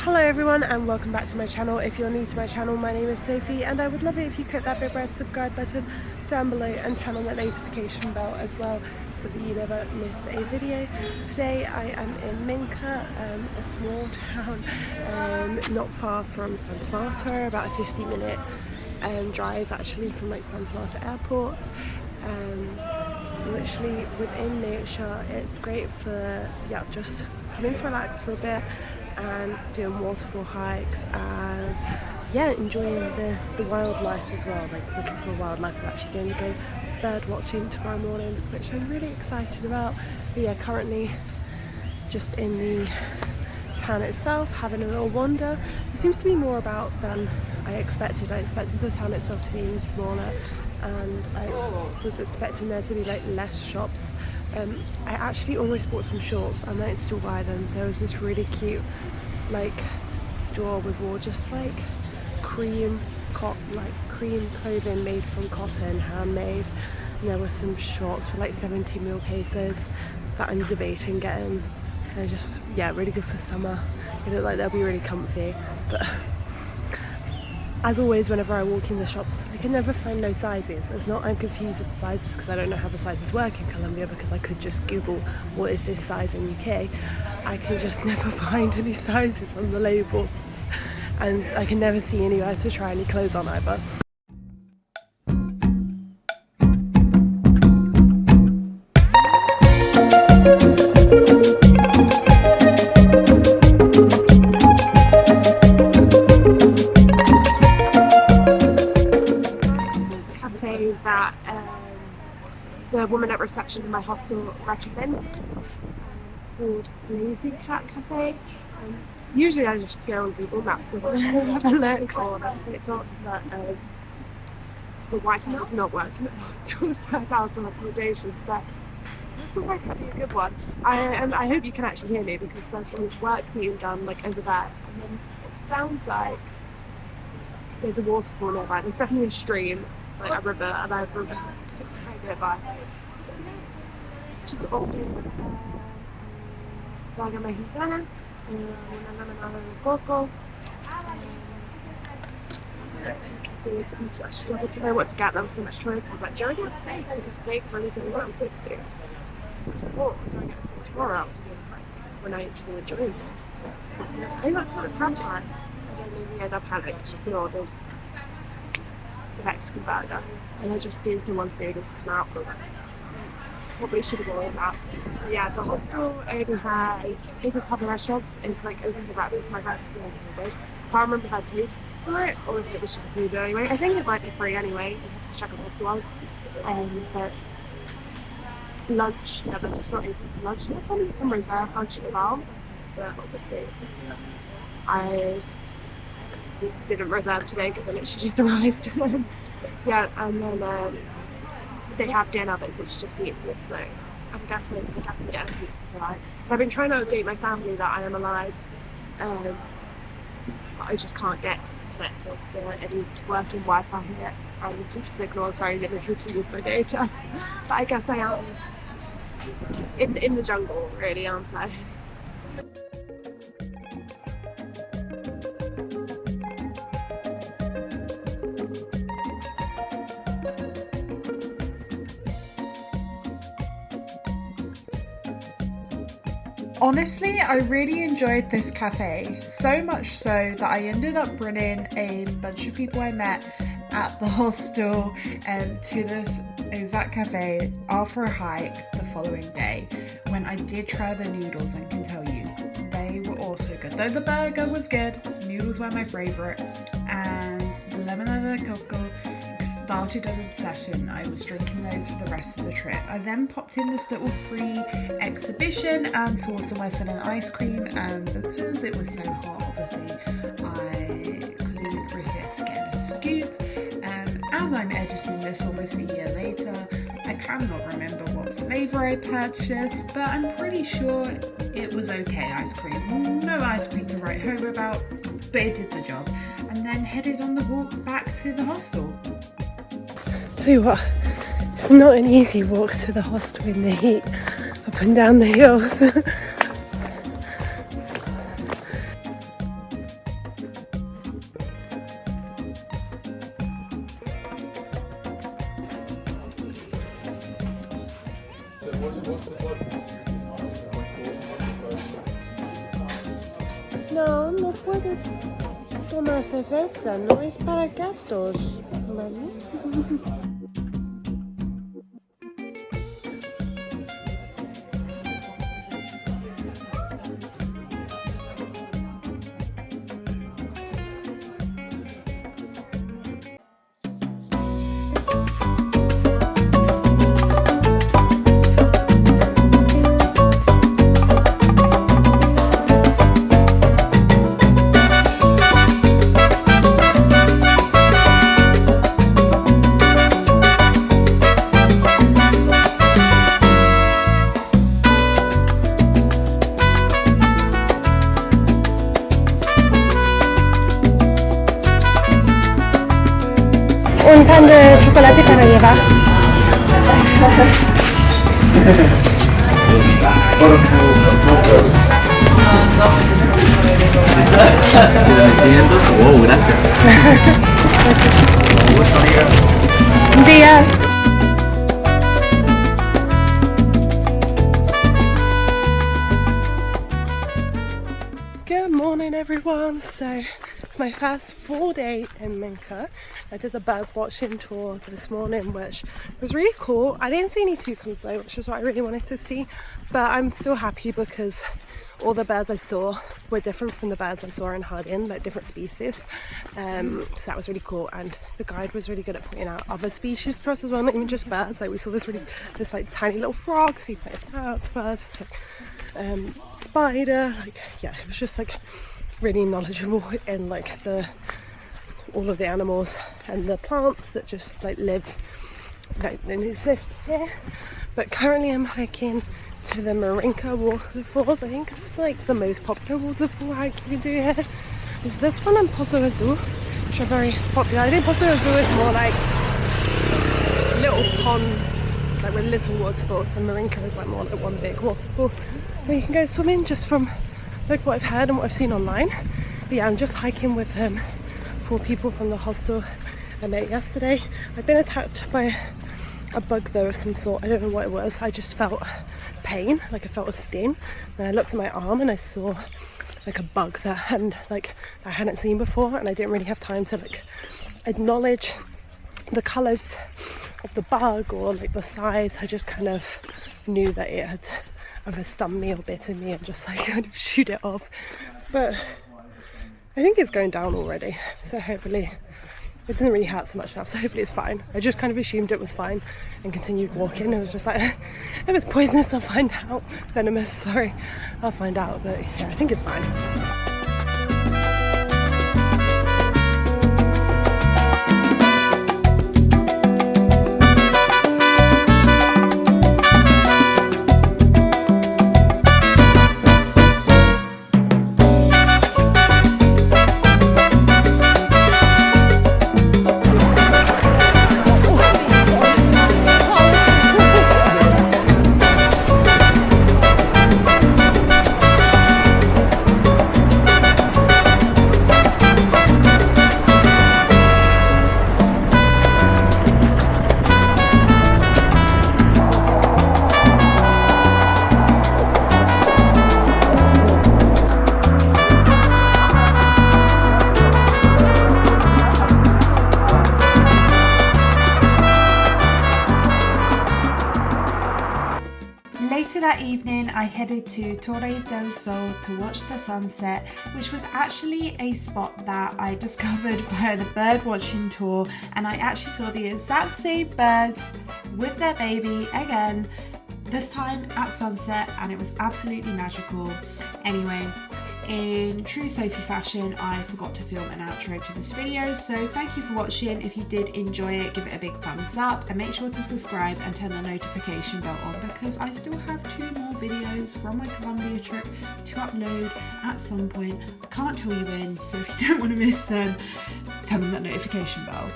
Hello everyone and welcome back to my channel. If you're new to my channel, my name is Sophie and I would love it if you click that big red subscribe button down below and turn on that notification bell as well so that you never miss a video. Today I am in Minca, a small town not far from Santa Marta, about a 50-minute drive actually from like Santa Marta airport. Literally within nature. It's great for just coming to relax for a bit and doing waterfall hikes and enjoying the wildlife as well, like looking for wildlife. I'm actually going to go bird watching tomorrow morning, which I'm really excited about. But yeah, currently just in the town itself, having a little wander. There seems to be more about than I expected. I expected the town itself to be smaller and I was expecting there to be like less shops. I actually almost bought some shorts. I might still buy them. There was this really cute like store with all just like cream clothing made from cotton, handmade, and there were some shorts for like 70 mil pesos that I'm debating getting. They're just really good for summer. They look like they'll be really comfy, but as always, whenever I walk in the shops, I can never find no sizes. It's not I'm confused with the sizes because I don't know how the sizes work in Colombia, because I could just Google what is this size in UK. I can just never find any sizes on the labels, and I can never see anywhere to try any clothes on either. That the woman at reception in my hostel recommended, called Lazy Cat Cafe. Usually I just go on Google Maps and have a look on TikTok, but the Wi-Fi is not working at the hostel, so that's ours for accommodations. But this was like a good one. I hope you can actually hear me because there's some work being done like over there, and then it sounds like there's a waterfall nearby. There's definitely a stream, like a river, and I have a river right nearby. Just ordered laga mexicana, una coco. So looking forward to eating. I struggled to know what to get. There was so much choice. I was like, do I get a steak? I think a steak, because I was only around 60. Or do I get a steak tomorrow afternoon, like when I do a drink? I think that's at the crab time. And then in the end I panicked and ordered the Mexican burger, and I just seen someone's noodles come out, but probably should have ordered that. But yeah, the hostel only has, they just have a restaurant, it's like open for breakfast. My breakfast is included. I can't remember if I paid for it or if it was just included anyway. I think it might be free anyway, you have to check out the hostel out. But lunch, they're just not open for lunch. They told me you can reserve lunch in advance, but obviously I didn't reserve today because I literally just arrived. And then they have dinner, but it's just pizzas, so I'm guessing getting pizza tonight. I've been trying to update my family that I am alive, but I just can't get connected to any working Wi-Fi here, and the signal is very limited to use my data. But I guess I am in the jungle, really, aren't I? Honestly, I really enjoyed this cafe, so much so that I ended up bringing a bunch of people I met at the hostel to this exact cafe after a hike the following day, when I did try the noodles and can tell you, they were also good. Though the burger was good, noodles were my favourite, and the lemonade de coco started an obsession. I was drinking those for the rest of the trip. I then popped in this little free exhibition and saw someone selling ice cream, and because it was so hot, obviously I couldn't resist getting a scoop. As I'm editing this almost a year later, I cannot remember what flavour I purchased, but I'm pretty sure it was okay ice cream. No ice cream to write home about, but it did the job. And then headed on the walk back to the hostel. Tell you what, it's not an easy walk to the hostel in the heat, up and down the hills. No, no puedes tomar cerveza, no es para gatos, ¿vale? Un pan de chocolate para llevar. Wow, gracias. Un día. Good morning everyone. So it's my first full day in Minca. I did the bird watching tour this morning, which was really cool. I didn't see any toucans though, which is what I really wanted to see, but I'm still happy because all the birds I saw were different from the birds I saw in Hardin, like different species. So that was really cool, and the guide was really good at pointing out other species to us as well, not even just birds. Like we saw this like tiny little frog, so he pointed that out to us. Like, spider, like yeah, it was just like really knowledgeable in like all of the animals and the plants that just like live, like they exist here. But currently I'm hiking to the Minca waterfalls. I think it's like the most popular waterfall hike you can do here. There's this one in Pozo Azul, which are very popular. I think Pozo Azul is more like little ponds, like with little waterfalls, and Minca is like more like one big waterfall where you can go swimming, just from like what I've heard and what I've seen online. But yeah, I'm just hiking with 4 people from the hostel I met yesterday. I've been attacked by a bug though of some sort. I don't know what it was. I just felt pain, like I felt a sting. And I looked at my arm and I saw like a bug that I hadn't seen before, and I didn't really have time to like acknowledge the colours of the bug or like the size. I just kind of knew that it had either stung me or bitten me and just like kind of shoot it off. But I think it's going down already, so hopefully it doesn't really hurt so much now, so hopefully it's fine. I just kind of assumed it was fine and continued walking. It was just like, if it's poisonous I'll find out, venomous, sorry, I'll find out, but yeah, I think it's fine. Later that evening, I headed to Torre del Sol to watch the sunset, which was actually a spot that I discovered via the bird watching tour, and I actually saw the exact same birds with their baby again, this time at sunset, and it was absolutely magical. Anyway, in true Sophie fashion, I forgot to film an outro to this video, so thank you for watching. If you did enjoy it, give it a big thumbs up and make sure to subscribe and turn the notification bell on, because I still have 2 more videos from my Colombia trip to upload at some point. I can't tell you when, so if you don't want to miss them, turn on that notification bell.